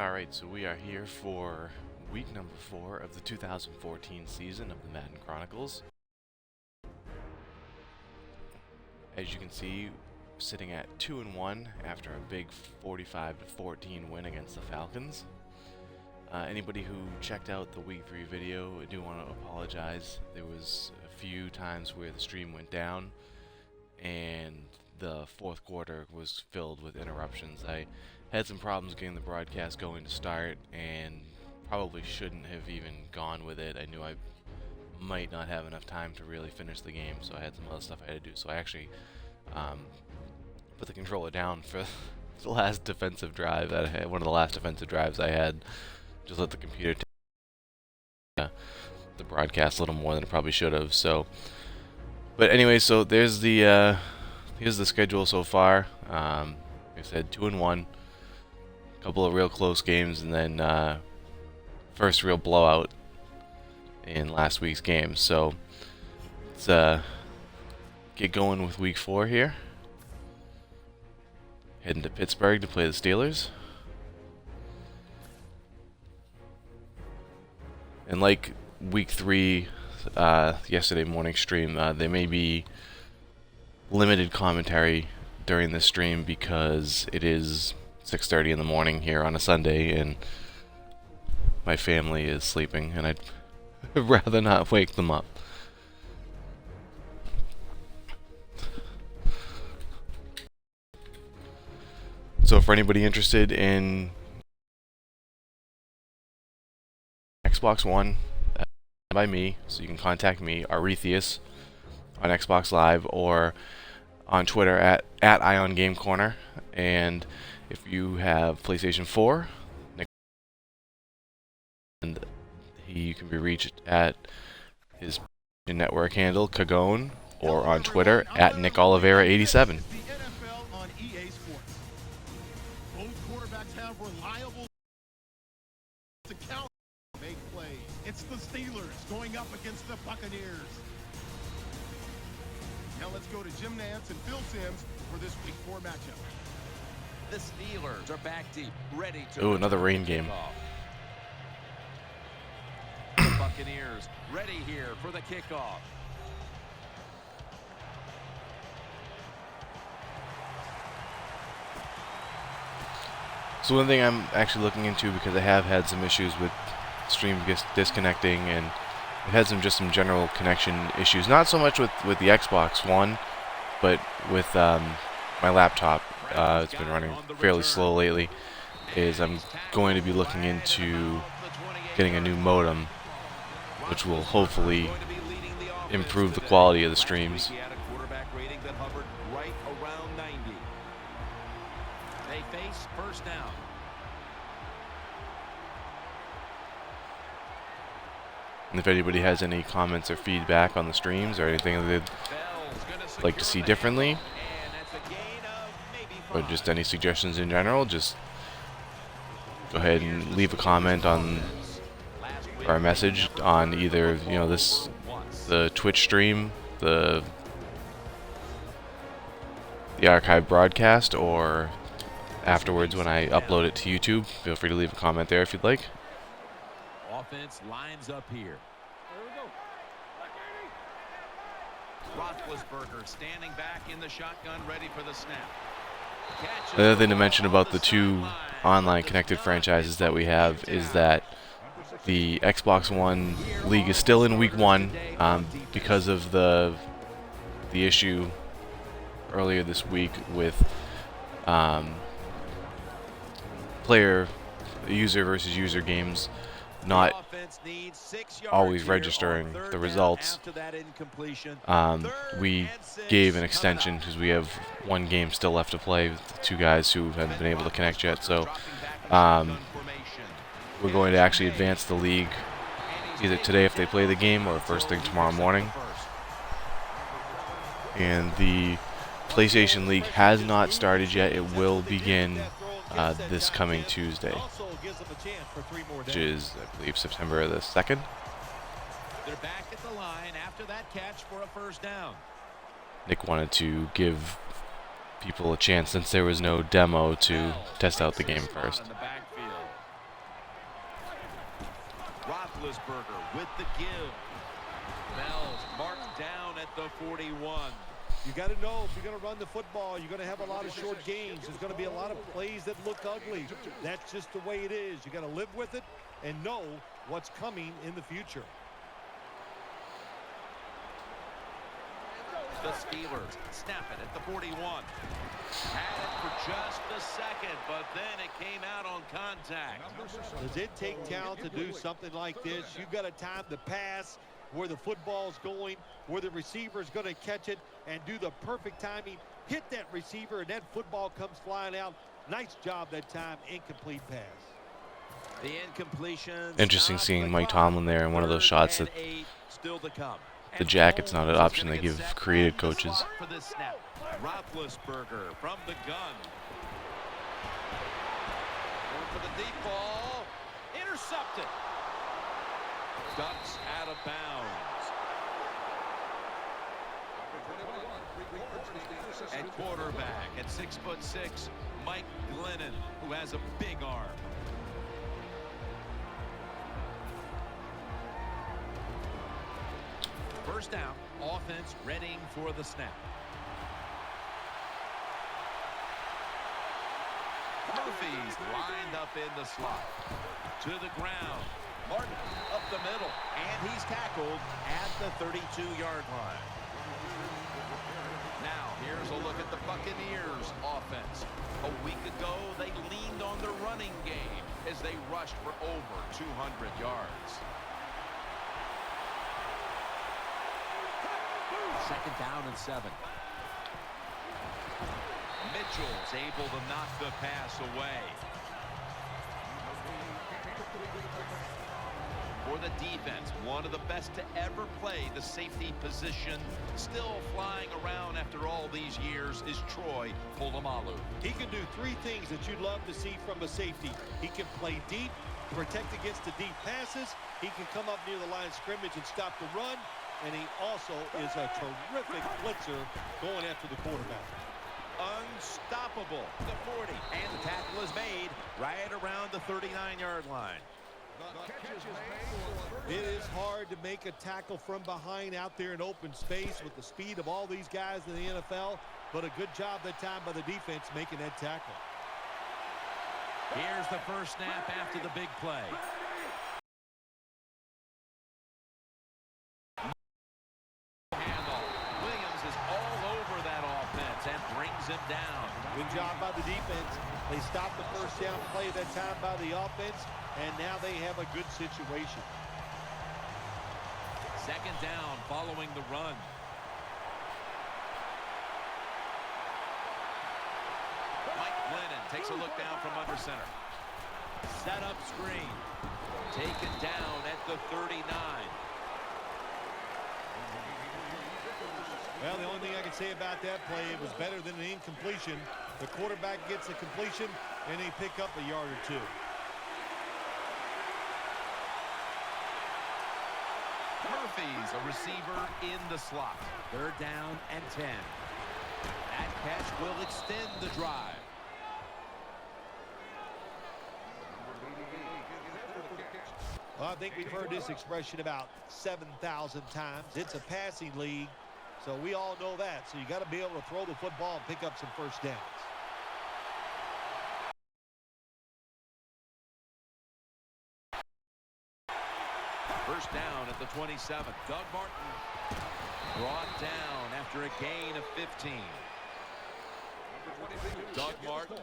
Alright, so we are here for week number 4 of the 2014 season of the Madden Chronicles. As you can see, sitting at 2-1 after a big 45-14 win against the Falcons. Anybody who checked out the week 3 video, I do want to apologize. There was a few times where the stream went down and the fourth quarter was filled with interruptions. I had some problems getting the broadcast going to start and probably shouldn't have even gone with it. I knew I might not have enough time to really finish the game, so I had some other stuff I had to do. So I actually put the controller down for the last defensive drive that I had, one of the last defensive drives I had. Just let the computer take the broadcast a little more than it probably should have. So, but anyway, so there's the here's the schedule so far. Like I said, 2-1. Couple of real close games, and then first real blowout in last week's game. So let's get going with week 4 here. Heading to Pittsburgh to play the Steelers. And like week 3, yesterday morning stream, there may be limited commentary during this stream because it is 6:30 in the morning here on a Sunday, and my family is sleeping, and I'd rather not wake them up. So for anybody interested in Xbox One, by me, so you can contact me, Arethius, on Xbox Live or on Twitter at IonGameCorner. And if you have PlayStation 4, Nick, and he can be reached at his network handle, Kagone, or on Twitter at NickOliveira87. It's the Steelers going up against the Buccaneers. Now let's go to Jim Nantz and Phil Simms for this week 4 matchup. The Steelers are back deep, ready to... Oh, another rain game. The Buccaneers ready here for the kickoff. So one thing I'm actually looking into, because I have had some issues with stream disconnecting, and I've had some general connection issues, not so much with the Xbox One, but with my laptop. It's been running fairly slow lately. Is I'm going to be looking into getting a new modem, which will hopefully improve the quality of the streams. They face first down. And if anybody has any comments or feedback on the streams or anything that they'd like to see differently, or just any suggestions in general, just go ahead and leave a comment on our message on either, you know, the Twitch stream, the archive broadcast, or afterwards when I upload it to YouTube. Feel free to leave a comment there if you'd like. Offense lines up here. Roethlisberger standing back in the shotgun, ready for the snap. The other thing to mention about the 2 online connected franchises that we have is that the Xbox One League is still in week 1 because of the issue earlier this week with user versus user games not always registering the results. We gave an extension because we have 1 game still left to play with the 2 guys who haven't been able to connect yet. So we're going to actually advance the league either today if they play the game, or first thing tomorrow morning. And the PlayStation League has not started yet. It will begin this coming Tuesday, which is, I believe, September the 2nd. They're back at the line after that catch for a first down. Nick wanted to give people a chance, since there was no demo, to test out the game first. Roethlisberger with the give. Bell's marked down at the 41. You got to know, if you're going to run the football, you're going to have a lot of short gains. There's going to be a lot of plays that look ugly. That's just the way it is. You got to live with it and know what's coming in the future. The Steelers snap it at the 41. Had it for just a second, but then it came out on contact. Does it take talent to do something like this? You've got to time the pass, where the football's going, where the receiver's going to catch it, and do the perfect timing. Hit that receiver, and that football comes flying out. Nice job that time. Incomplete pass. The incompletion. Interesting seeing Mike Tomlin there in one of those shots that still to come. the jacket's not an option they give creative coaches. For this snap. Roethlisberger from the gun. Going for the deep ball. Intercepted. Ducks out of bounds. At quarterback at 6'6", Mike Glennon, who has a big arm. First down, offense readying for the snap. Murphy's lined up in the slot. To the ground. Martin up the middle. And he's tackled at the 32-yard line. Now, here's a look at the Buccaneers offense. A week ago, they leaned on the running game as they rushed for over 200 yards. Second down and 7. Mitchell's able to knock the pass away. For the defense, one of the best to ever play the safety position, still flying around after all these years, is Troy Polamalu. He can do three things that you'd love to see from a safety. He can play deep, protect against the deep passes. He can come up near the line of scrimmage and stop the run. And he also is a terrific blitzer going after the quarterback. Unstoppable. The 40. And the tackle is made right around the 39-yard line. It is hard to make a tackle from behind out there in open space with the speed of all these guys in the NFL, but a good job that time by the defense making that tackle. Here's the first snap after the big play. Williams is all over that offense and brings him down. Good job by the defense. They stopped the first down play that time by the offense, and now they have a good situation. Second down following the run. Mike Glennon takes a look down from under center. Set up screen. Taken down at the 39. Well, the only thing I can say about that play, it was better than an incompletion. The quarterback gets a completion, and they pick up a yard or two. Murphy's a receiver in the slot. Third down and 10. That catch will extend the drive. Well, I think we've heard this expression about 7,000 times. It's a passing league, so we all know that. So you got to be able to throw the football and pick up some first downs. First down at the 27. Doug Martin brought down after a gain of 15. Doug Martin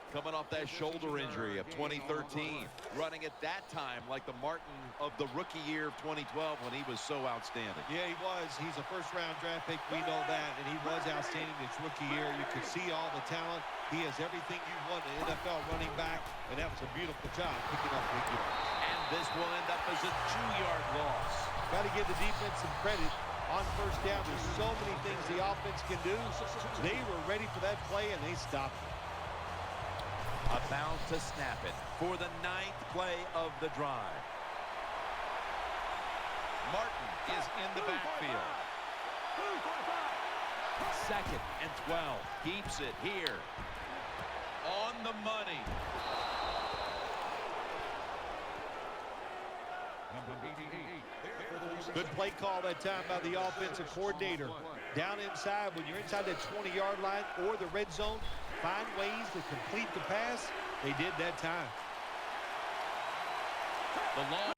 coming off that shoulder injury of 2013. Running at that time like the Martin of the rookie year of 2012 when he was so outstanding. Yeah, he was. He's a first-round draft pick. We know that. And he was outstanding his rookie year. You could see all the talent. He has everything you want in an NFL running back. And that was a beautiful job picking up big yards. And this will end up as a 2-yard loss. Got to give the defense some credit. On first down, there's so many things the offense can do. They were ready for that play, and they stopped it. About to snap it for the 9th play of the drive. Martin is in the backfield. Second and 12. Keeps it here. On the money. Good play call that time by the offensive coordinator. Down inside, when you're inside that 20-yard line or the red zone, find ways to complete the pass. They did that time. The long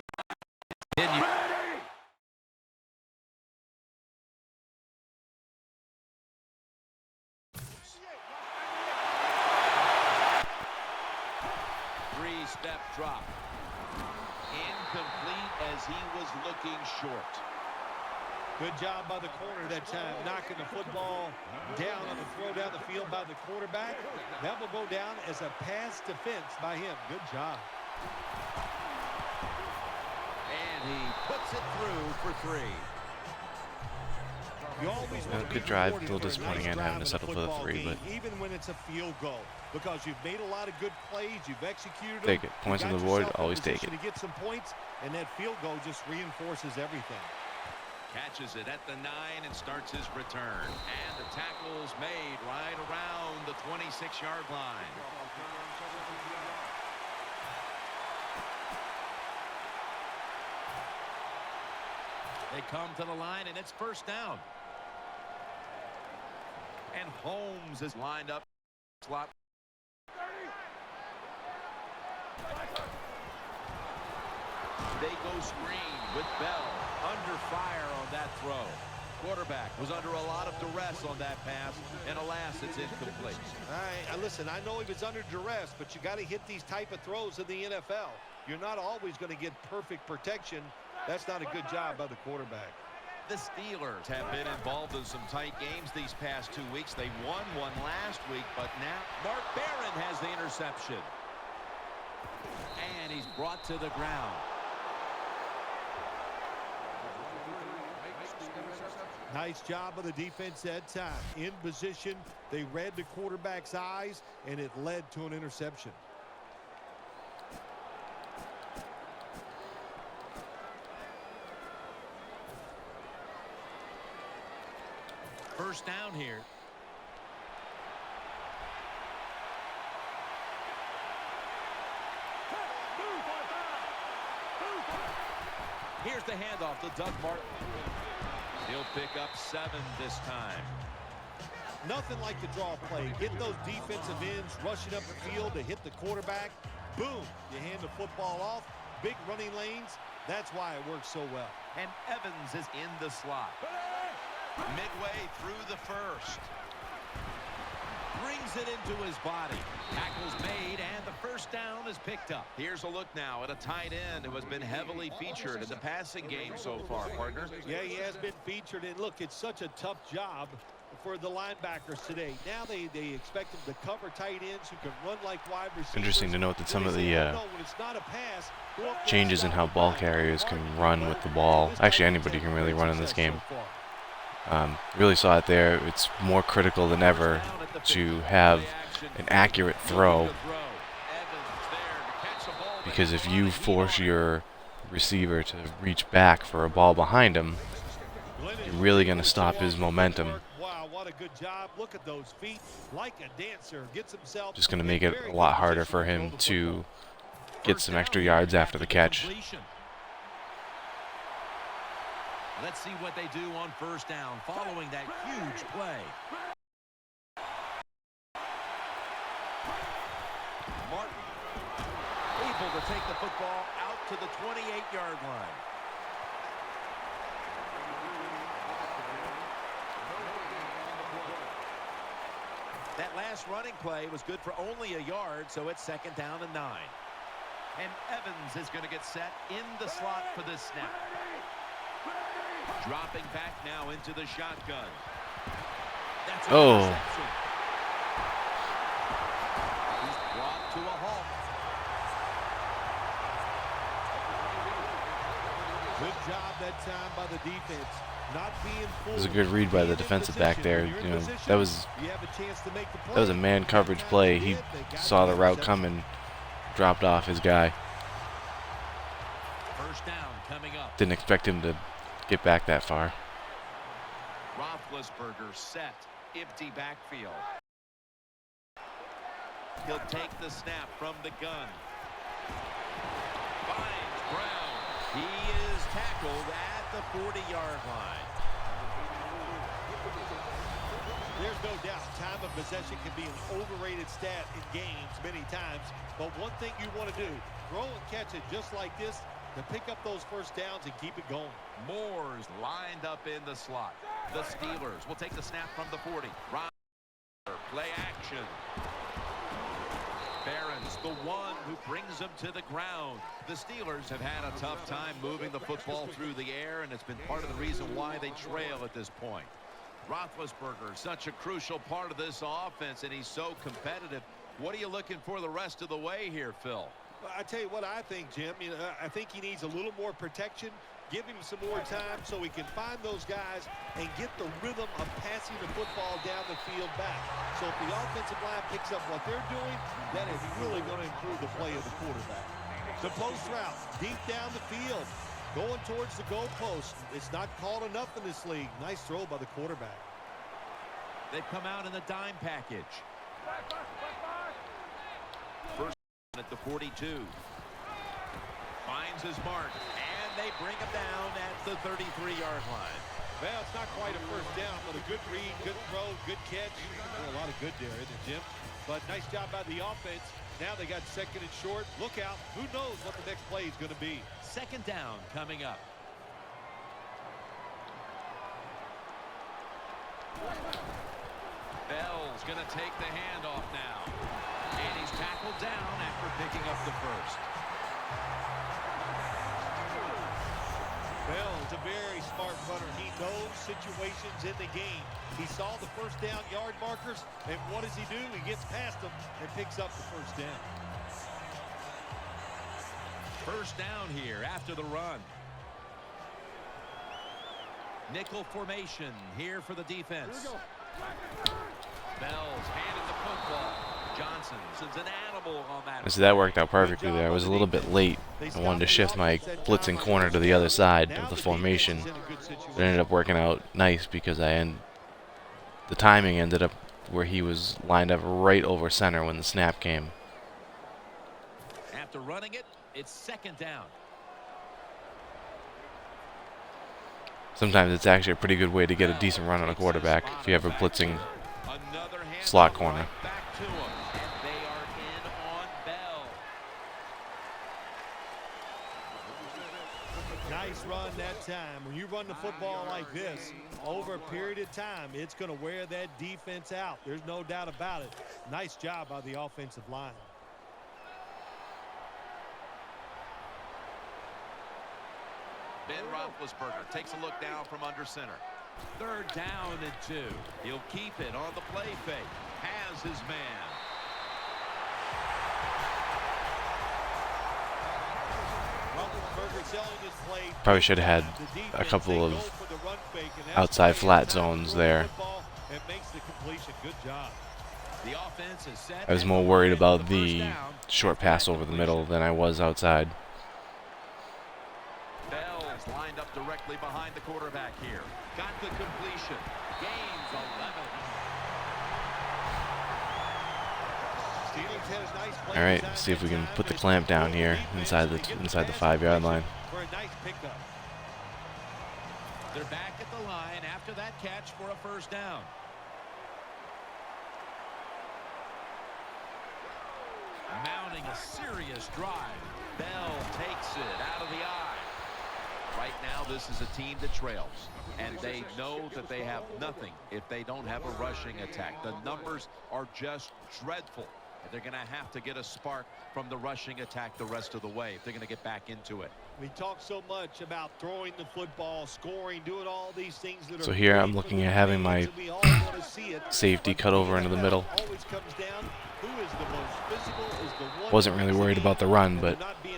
three-step drop. Incomplete as he was looking short. Good job by the corner that time, knocking the football down on the throw down the field by the quarterback. That will go down as a pass defense by him. Good job. And he puts it through for 3. You always want to good be drive. A rewarded little for disappointing nice and having to drive in settle a for the football 3, but game, even when it's a field goal, because you've made a lot of good plays, you've executed them. take it. Points on the board, always take it. To get some points, and that field goal just reinforces everything. Catches it at the 9 and starts his return. And the tackle's made right around the 26-yard line. They come to the line, and it's first down. And Holmes is lined up. Slot. They go screen with Bell under fire on that throw. Quarterback was under a lot of duress on that pass, and alas, it's incomplete. Listen, I know he was under duress, but you got to hit these type of throws in the NFL. You're not always going to get perfect protection. That's not a good job by the quarterback. The Steelers have been involved in some tight games these past 2 weeks. They won one last week, but now Mark Barron has the interception. And he's brought to the ground. Nice job of the defense that time. In position, they read the quarterback's eyes, and it led to an interception. First down here. Here's the handoff to Doug Martin. He'll pick up 7 this time. Nothing like the draw play. Get those defensive ends rushing up the field to hit the quarterback. Boom. You hand the football off. Big running lanes. That's why it works so well. And Evans is in the slot. Midway through the first. Brings it into his body. Tackle's made, and the first down is picked up. Here's a look now at a tight end who has been heavily featured in the passing game so far, partner. Yeah, he has been featured, and look, it's such a tough job for the linebackers today. Now they expect them to cover tight ends who can run like wide receivers. Interesting to note that some of the changes in how ball carriers can run with the ball. Actually, anybody can really run in this game. Really saw it there. It's more critical than ever to have an accurate throw, because if you force your receiver to reach back for a ball behind him, you're really going to stop his momentum. Wow, what a good job. Look at those feet, like a dancer. Gets himself Just going to make it a lot harder for him to get some extra yards after the catch. Let's see what they do on first down following that huge play. Martin able to take the football out to the 28-yard line. That last running play was good for only a yard, so it's second down and 9. And Evans is going to get set in the slot for this snap. Dropping back now into the shotgun. That's an interception. He's brought to a halt. Good job that time by the defense. Not being full. It was a good read by the defensive back there. You know, that was a man coverage play. He saw the route coming, dropped off his guy. First down coming up. Didn't expect him to get back that far. Roethlisberger set, empty backfield. He'll take the snap from the gun. Finds Brown. He is tackled at the 40-yard line. There's no doubt time of possession can be an overrated stat in games many times. But one thing you want to do, throw and catch it just like this to pick up those first downs and keep it going. Moore's lined up in the slot. The Steelers will take the snap from the 40. Play action. Barron's the one who brings him to the ground. The Steelers have had a tough time moving the football through the air, and it's been part of the reason why they trail at this point. Roethlisberger, such a crucial part of this offense, and he's so competitive. What are you looking for the rest of the way here, Phil? I tell you what I think, Jim. I think he needs a little more protection. Give him some more time so he can find those guys and get the rhythm of passing the football down the field back. So if the offensive line picks up what they're doing, that is really going to improve the play of the quarterback. The post route, deep down the field, going towards the goalpost. It's not called enough in this league. Nice throw by the quarterback. They've come out in the dime package. First at the 42. Finds his mark, and they bring him down at the 33-yard line. Well, it's not quite a first down, but a good read, good throw, good catch. A lot of good there, isn't it, Jim? But nice job by the offense. Now they got second and short. Look out. Who knows what the next play is going to be. Second down coming up. Bell's going to take the handoff now. And he's tackled down after picking up the first. Bell is a very smart runner. He knows situations in the game. He saw the first down yard markers, and what does he do? He gets past them and picks up the first down. First down here after the run. Nickel formation here for the defense. Bell's handed the football. Johnson's an animal on that. So that worked out perfectly there. I was a little bit late. I wanted to shift my blitzing corner to the other side of the formation. It ended up working out nice because the timing ended up where he was lined up right over center when the snap came. After running it, it's second down. Sometimes it's actually a pretty good way to get a decent run on a quarterback if you have a blitzing slot corner. Back to him. And they are in on Bell. Nice run that time. When you run the football like this, over a period of time, it's going to wear that defense out. There's no doubt about it. Nice job by the offensive line. Ben Roethlisberger takes a look down from under center. Third down and 2. He'll keep it on the play fake. Has his man. Roethlisberger selling this play. Probably should have had a couple of outside flat zones there. It makes the completion. Good job. The offense is set. I was more worried about the short pass over the middle than I was outside. Bell's lined up directly behind the quarterback here. Got the completion. Gains 11. All right, see if we can put the clamp down here inside the 5-yard line. For a nice pickup. They're back at the line after that catch for a first down. Mounting a serious drive. Bell takes it out of the eye. Right now, this is a team that trails, and they know that they have nothing if they don't have a rushing attack. The numbers are just dreadful, and they're going to have to get a spark from the rushing attack the rest of the way if they're going to get back into it. We talk so much about throwing the football, scoring, doing all these things that are. So here I'm looking at having my safety cut over into the middle. Wasn't really worried about the run, but you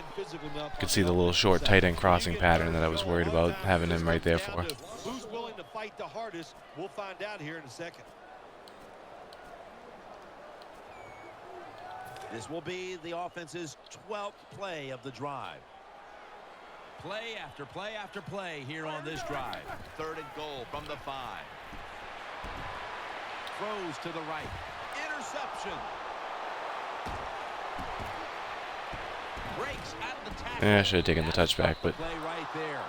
could see the little short tight end crossing pattern that I was worried about having him right there for. Who's willing to fight the hardest? We'll find out here in a second. This will be the offense's 12th play of the drive. Play after play after play here on this drive. Third and goal from the 5. Throws to the right. Interception. Breaks out of the tackle. I should have taken the touchback, but Play right there.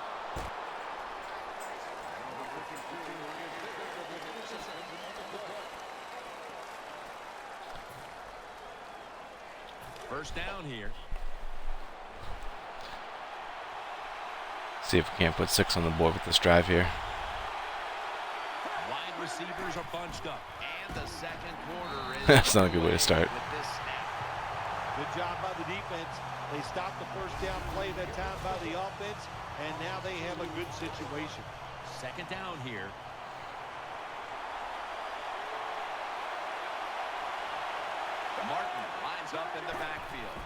First down here. see if we can't put 6 on the board with this drive here. Wide receivers are bunched up. And the second quarter is That's not a good way to start. with this snap. Good job by the defense. They stopped the first down play that time by the offense, and now they have a good situation. Second down here. Martin lines up in the backfield.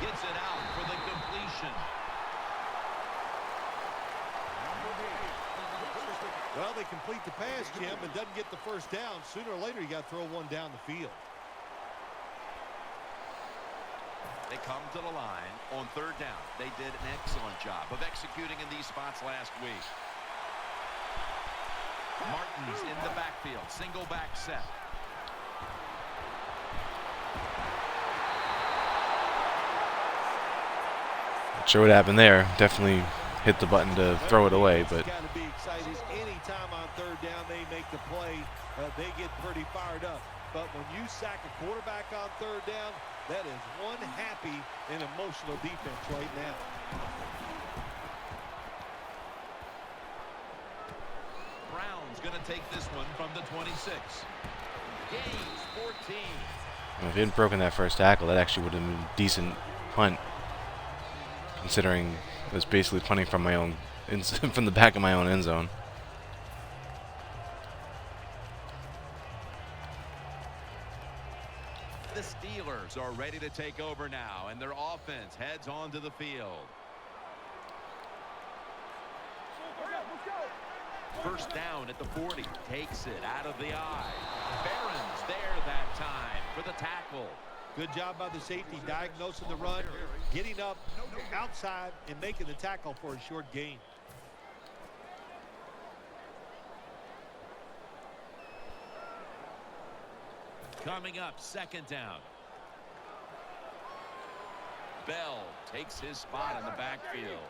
Gets it out for the completion. Well, they complete the pass, Jim, but doesn't get the first down. Sooner or later, you got to throw one down the field. They come to the line on third down. They did an excellent job of executing in these spots last week. Martin's in the backfield. Single back set. Not sure what happened there. Definitely hit the button to throw it away, but Got to be excited. Anytime on third down they make the play, they get pretty fired up. But when you sack a quarterback on third down, that is one happy and emotional defense right now. Brown's going to take this one from the 26. Gains 14. if he hadn't broken that first tackle, that actually would have been a decent punt, considering it was basically punting from my own from the back of my own end zone. The Steelers are ready to take over now, and their offense heads onto the field. First down at the 40. Takes it out of the eye. Barron's there that time for the tackle. Good job by the safety, diagnosing the run, getting up outside, and making the tackle for a short gain. Coming up, second down. Bell takes his spot in the backfield.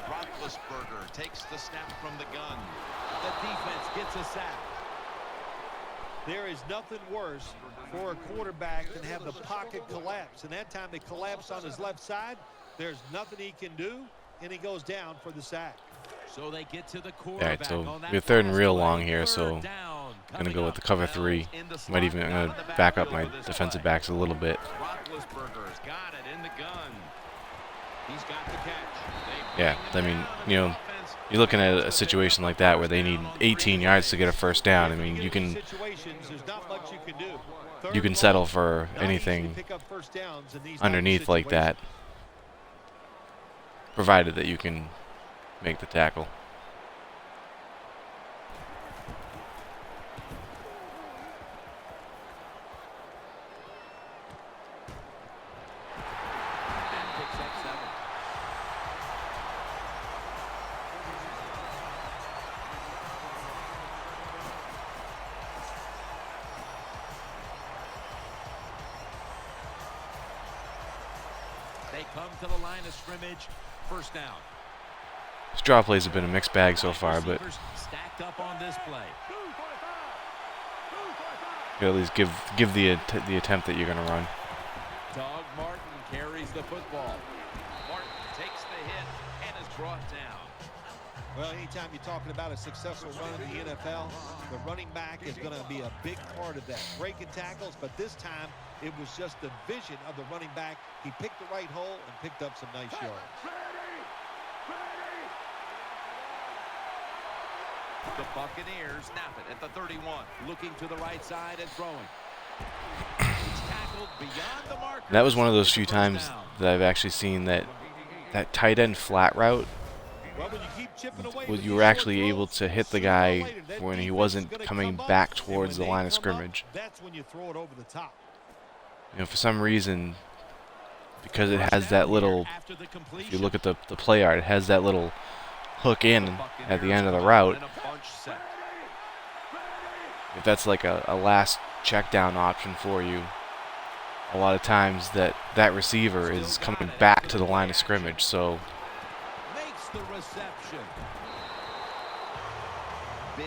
Roethlisberger takes the snap from the gun. The defense gets a sack. There is nothing worse for a quarterback than have the pocket collapse. And that time they collapse on his left side. There's nothing he can do, and he goes down for the sack. So they get to the Alright, quarterback. so we're third and real long here, so I'm going to go with the cover 3. Might even I'm going to back up my defensive backs a little bit. Roethlisberger's got it in the gun. He's got the catch. Yeah, I mean, you know, you're looking at a situation like that where they need 18 yards to get a first down. I mean, you can settle for anything underneath like that, provided that you can make the tackle. They come to the line of scrimmage. First down. These draw plays have been a mixed bag so far, but Stacked up on this play. you at least give the attempt that you're going to run. Doug Martin carries the football. Martin takes the hit and is brought down. Well, anytime you're talking about a successful run in the NFL, the running back is going to be a big part of that. Breaking tackles, but this time it was just the vision of the running back. He picked the right hole and picked up some nice yards. The Buccaneers snap it at the 31. Looking to the right side and throwing. He's tackled beyond the marker. That was one of those few times that I've actually seen that tight end flat route. Well, when you keep chipping away Well, with you these were short actually able throws, to hit the sooner or guy later, that when he defense wasn't is gonna coming come back up, and towards the when line they of come up, scrimmage. that's when you throw it over the top. You know, for some reason, because it has that little, if you look at the play art, it has that little hook in at the end of the route. If that's like a last check down option for you, a lot of times that receiver is coming back to the line of scrimmage. So Makes the reception. Big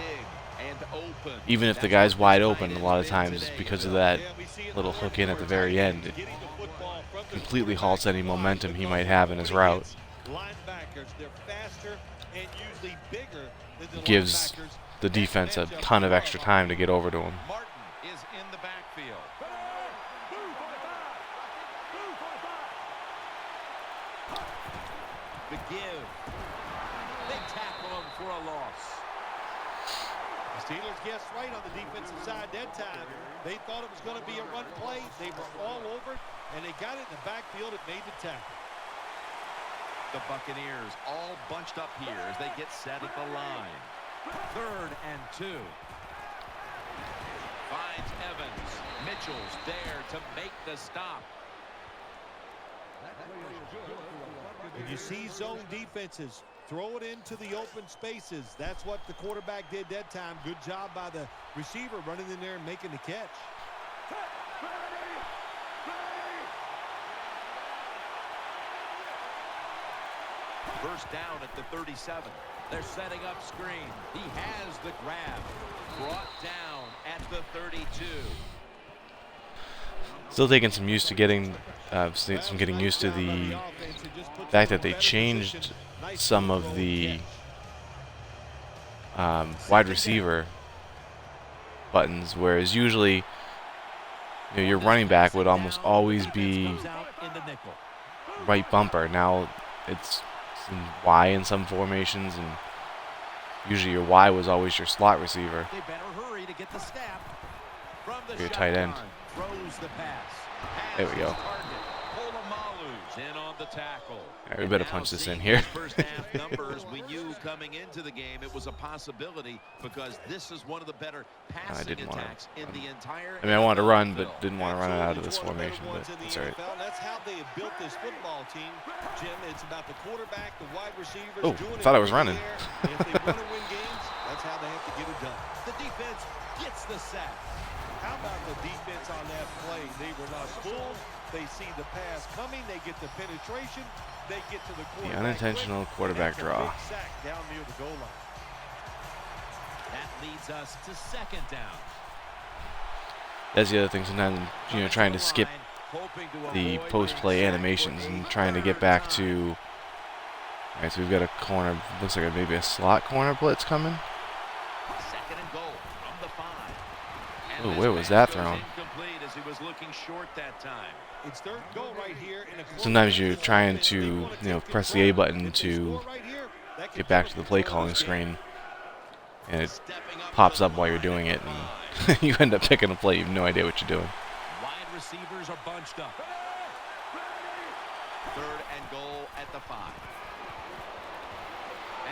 and open. even if the guy's wide open, a lot of times because of that little hook in at the very end, it completely halts any momentum he might have in his route. It gives the defense a ton of extra time to get over to him. Martin is in the backfield. The give. They tackle him for a loss. The Steelers guessed right on the defensive side that time. They thought it was going to be a run play. They were all over it, and they got it in the backfield. It made the tackle. The Buccaneers all bunched up here as they get set at the line. 3rd and 2. Finds Evans. Mitchell's there to make the stop. When you see zone defenses, throw it into the open spaces. That's what the quarterback did that time. Good job by the receiver running in there and making the catch. First down at the 37. They're setting up screen. He has the grab. Brought down at the 32. Still taking some used to getting used to the fact that they changed some of the wide receiver buttons, whereas usually your running back would almost always be right bumper. Now it's in Y in some formations, and usually your Y was always your slot receiver. They better hurry to get the snap from the Your tight end. Throws the pass. There we go. In on the tackle. All right, we better punch this in here. First half numbers, we knew coming into the game it was a possibility because this is one of the better passing attacks in the entire. I mean, I wanted to run, but didn't want to run it out of this formation. But it's all right. That's how they have built this football team, Jim. It's about the quarterback, the wide receivers. Oh, I thought I was running. If they want to win games, that's how they have to get it done. The defense gets the sack. How about the defense on that play? They were not fooled. They see the pass coming. They get the penetration. They get to the quarterback. The unintentional quarterback draw. Sack down near the goal line. That leads us to 2nd down. That's the other thing. Sometimes trying to skip the post-play animations and trying to get back to. All right, so we've got a corner. Looks like maybe a slot corner blitz coming. 2nd and goal from the 5. Oh, where was that thrown? As he was looking short that time. It's 3rd and goal right here. Sometimes you're trying to press the A button to get back to the play calling screen, and it pops up while you're doing it, and you end up picking a play. You have no idea what you're doing. Wide receivers are bunched up. 3rd and goal at the 5.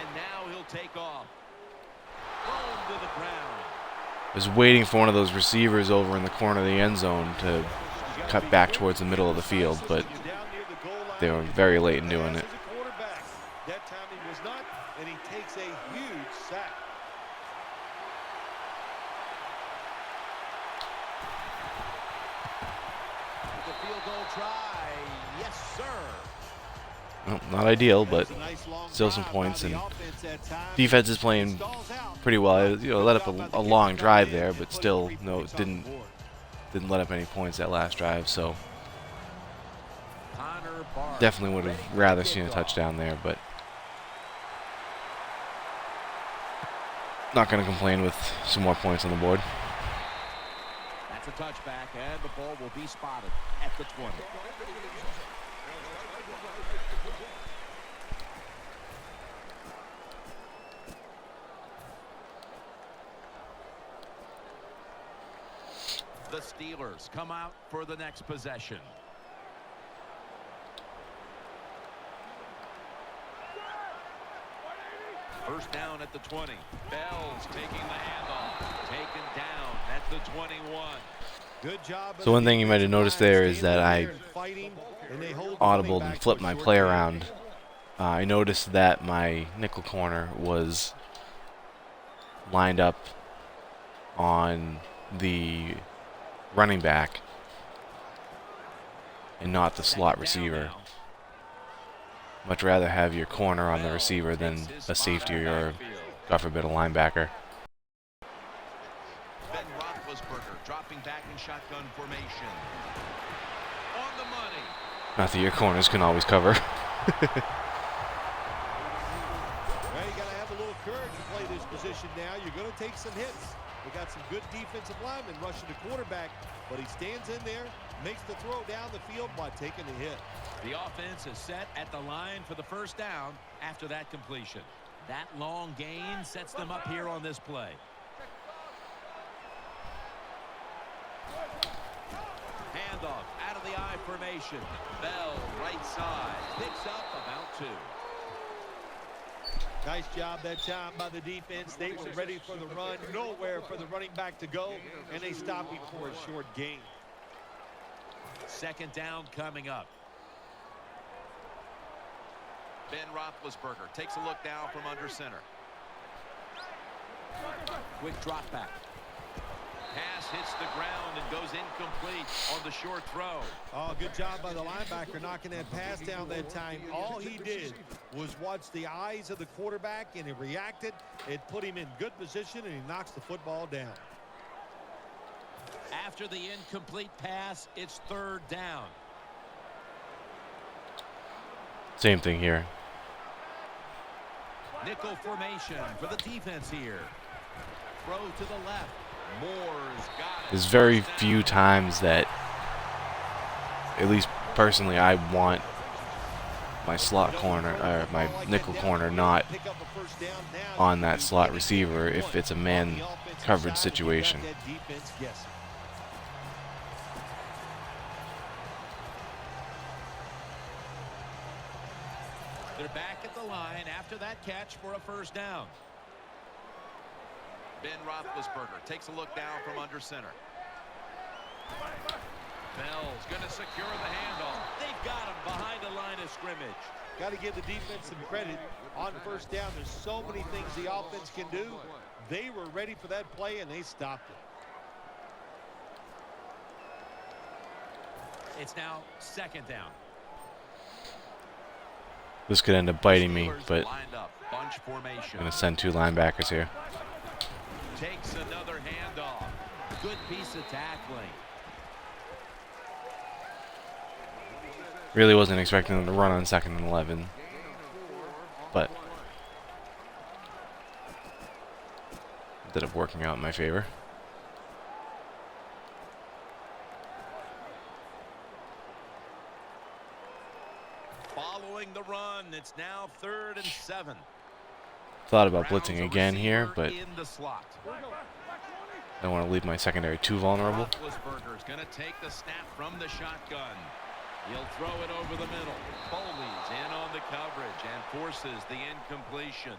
And now he'll take off. Thrown to the ground. I was waiting for one of those receivers over in the corner of the end zone to cut back towards the middle of the field, but they were very late in doing it. That time he was not, and he takes a huge sack. The field goal try. Yes, sir. Well, not ideal, but still some points, and defense is playing pretty well. Let up a long drive there, but still, didn't let up any points that last drive. So definitely would have rather seen a touchdown there, but not going to complain with some more points on the board. That's a touchback, and the ball will be spotted at the 20. The Steelers come out for the next possession. First down at the 20. Bell's taking the handoff. Taken down at the 21. Good job. So one thing you might have noticed there is that I audibled and flipped my play around. I noticed that my nickel corner was lined up on the running back and not the slot receiver. Much rather have your corner on the receiver than a safety or, God forbid, a linebacker. Ben Roethlisberger dropping back in shotgun formation. On the money. Not that your corners can always cover. Well, you got to have a little courage to play this position now. You're going to take some hits. We got some good defensive linemen rushing the quarterback, but he stands in there, makes the throw down the field by taking the hit. The offense is set at the line for the first down after that completion. That long gain sets them up here on this play. Handoff out of the I formation. Bell right side. Picks up about 2. Nice job that time by the defense. They were ready for the run. Nowhere for the running back to go, and they stopped him for a short gain. Second down coming up. Ben Roethlisberger takes a look down from under center. Quick drop back. Pass hits the ground and goes incomplete on the short throw. Oh, good job by the linebacker knocking that pass down that time. All he did was watch the eyes of the quarterback, and he reacted. It put him in good position, and he knocks the football down. After the incomplete pass, it's third down. Same thing here. Nickel formation for the defense here. Throw to the left. Moore's got it. There's very few times that, at least personally, I want my slot corner or my nickel corner not on that slot receiver if it's a man coverage situation. They're back at the line after that catch for a first down. Ben Roethlisberger takes a look down from under center. Bell's going to secure the handoff. They've got him behind the line of scrimmage. Got to give the defense some credit on first down. There's so many things the offense can do. They were ready for that play, and they stopped it. It's now second down. This could end up biting me, but Lined up, bunch formation. I'm going to send 2 linebackers here. Takes another handoff. Good piece of tackling. Really wasn't expecting them to run on 2nd and 11, but ended up working out in my favor. Following the run, it's now 3rd and 7. Thought about blitzing again here, but in the slot. I don't want to leave my secondary too vulnerable. Roethlisberger's going to take the snap from the shotgun. He'll throw it over the middle. Foley's in on the coverage and forces the incompletion.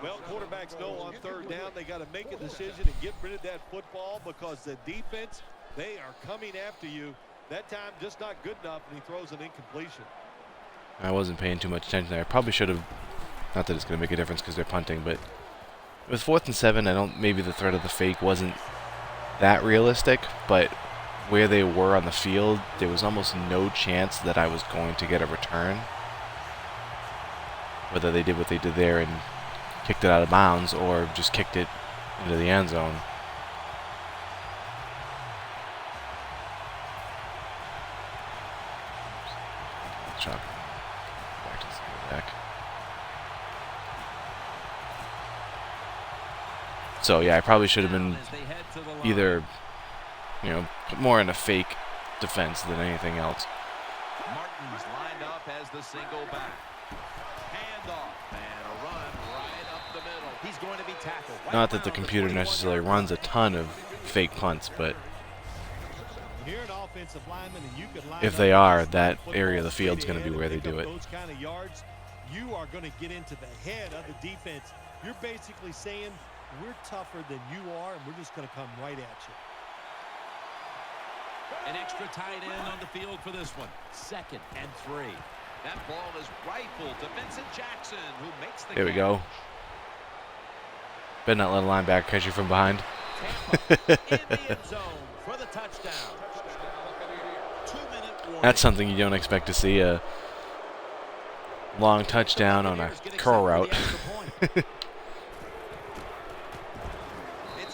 Well, quarterbacks know on third down they got to make a decision and get rid of that football because the defense, they are coming after you. That time just not good enough, and he throws an incompletion. I wasn't paying too much attention there. I probably should have. Not that it's going to make a difference because they're punting, but with 4th and 7, I don't. Maybe the threat of the fake wasn't that realistic, but where they were on the field, there was almost no chance that I was going to get a return. Whether they did what they did there and kicked it out of bounds or just kicked it into the end zone. Chop. Back to the back. So yeah, I probably should have been either, you know, more in a fake defense than anything else. Martin's lined up as the single back. Handoff and a run right up the middle. He's going to be tackled. Not that the computer necessarily runs a ton of fake punts, but if they are, that area of the field's going to be where they do it. Those kind of yards, you are going to get into the head of the defense. You're basically saying, we're tougher than you are, and we're just going to come right at you. An extra tight end on the field for this one. 2nd and 3. That ball is rifled to Vincent Jackson, who makes the There we catch. go. Better not let a linebacker catch you from behind. Tampa in the end zone for the touchdown. That's something you don't expect to see, a long touchdown on a curl route. It's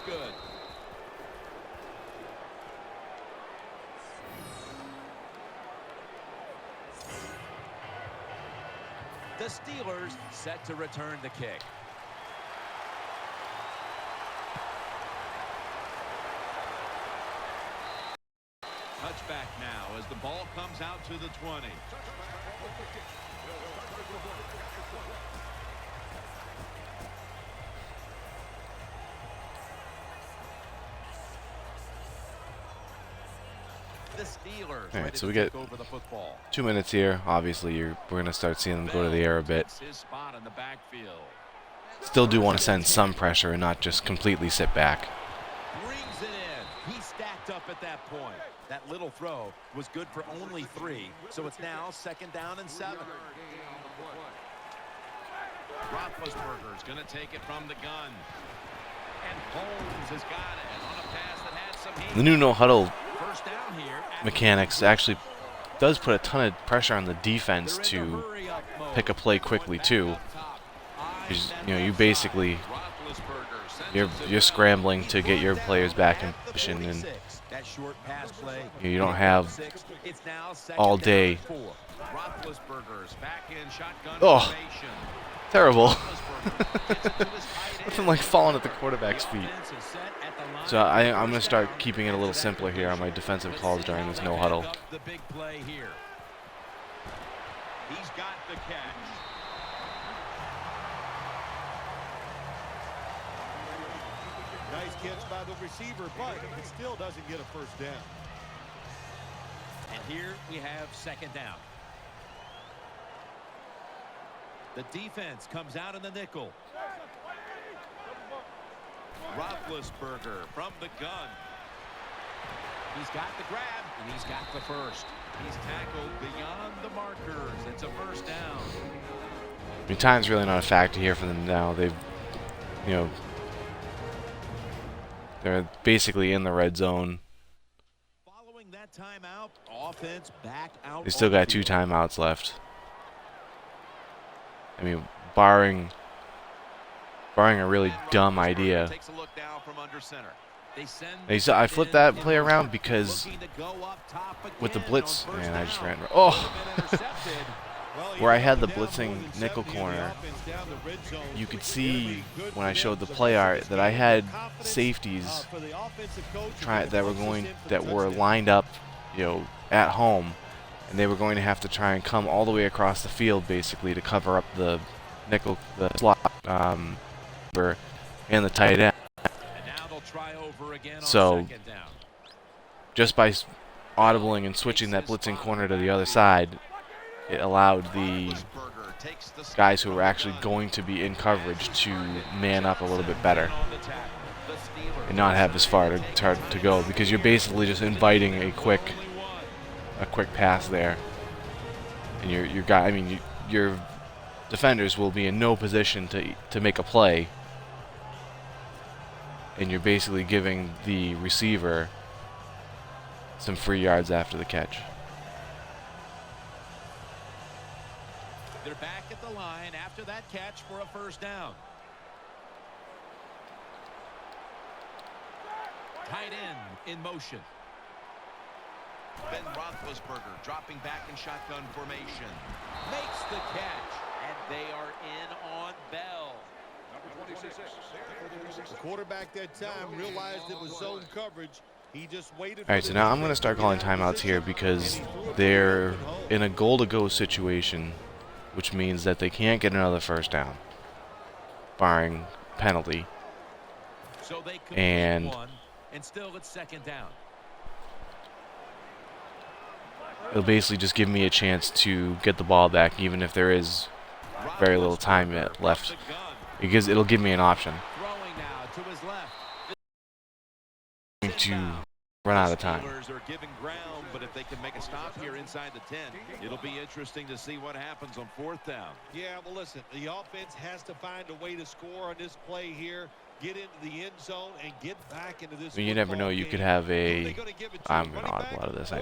good. The Steelers set to return the kick. Touchback now as the ball comes out to the 20. The Steelers. All right, so we get over the football. 2 minutes here. Obviously, we're going to start seeing them go to the air a bit. His spot in the backfield. Still do want to send some pressure and not just completely sit back. Brings it in. He stacked up at that point. That little throw was good for only 3, so it's now 2nd down and 7. Roethlisberger's going to take it from the gun. And Holmes has got it on a pass that had some heat. The new no huddle First down here mechanics actually does put a ton of pressure on the defense to pick a play quickly too. You know, you basically you're scrambling to get your players back in position, and you don't have all day. Oh, terrible. Nothing like falling at the quarterback's feet. So I'm going to start keeping it a little simpler here on my defensive calls during this no huddle. The big play here. He's got the catch. Nice catch by the receiver, but it still doesn't get a first down. And here we have 2nd down. The defense comes out in the nickel. Roethlisberger from the gun. He's got the grab, and he's got the first. He's tackled beyond the markers. It's a first down. I mean, time's really not a factor here for them now. They've, you know, they're basically in the red zone. Following that timeout, offense back out. They still got 2 timeouts left. I mean, barring a really dumb idea. Takes a look now from under center. I flipped that play around because with the blitz, man, I just ran. Oh, where I had the blitzing nickel corner, you could see when I showed the play art that I had safeties that were lined up, you know, at home, and they were going to have to try and come all the way across the field basically to cover up the nickel, the slot, and the tight end. So just by audibling and switching that blitzing corner to the other side, it allowed the guys who were actually going to be in coverage to man up a little bit better and not have as far to go, because you're basically just inviting a quick pass there, and your defenders will be in no position to make a play, and you're basically giving the receiver some free yards after the catch. They're back at the line after that catch for a first down. Tight end in motion. Ben Roethlisberger dropping back in shotgun formation. Makes the catch, and they are in on Bell. The quarterback that time realized it was zone coverage. He just waited. All right, so now I'm going to start calling timeouts here because they're in a goal-to-go situation, which means that they can't get another first down, barring penalty. So they and still it's 2nd down. It'll basically just give me a chance to get the ball back, even if there is very little time left, because it'll give me an option to run out of time. Are giving ground, but if they can make a stop here inside the 10, it'll be interesting to see what happens on 4th down. Yeah, well, listen, the offense has to find a way to score on this play here, get into the end zone, and get back into this. I mean, you never know. You could have a. I'm going to audible out of this. I